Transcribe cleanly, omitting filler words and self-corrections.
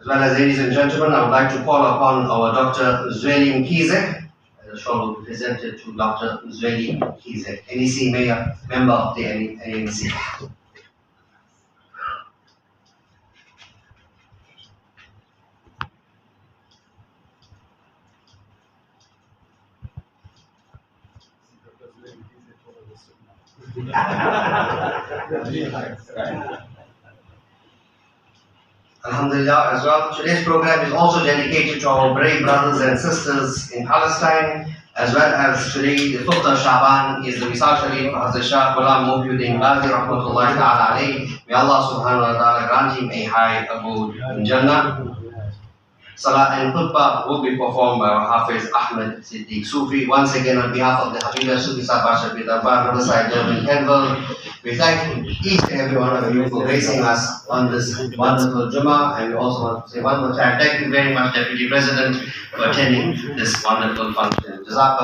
As well as ladies and gentlemen, I would like to call upon our Dr. Zweli Mkhize. The show will be presented to Dr. Zweli Mkhize, NEC Mayor, member of the ANC. Alhamdulillah as well. Today's program is also dedicated to our brave brothers and sisters in Palestine, as well as today the 5th of Shaban is the Wisal Sharif of Hazrat Shah Ghulam Muhyiddin Ghazi Rahmatullahi Ta'ala alayhi. May Allah subhanahu wa ta'ala grant him a high abode in Jannah. Salah and Khutbah will be performed by our Hafiz Ahmed Siddiq Sufi. Once again, on behalf of the Habibah Sufi Sabah Shabi Darbar, Riverside, Durban, Kenville, we thank each and every one of you for gracing us on this wonderful Jummah. And we also want to say one more time, thank you very much, Deputy President, for attending this wonderful function. Jazakallah.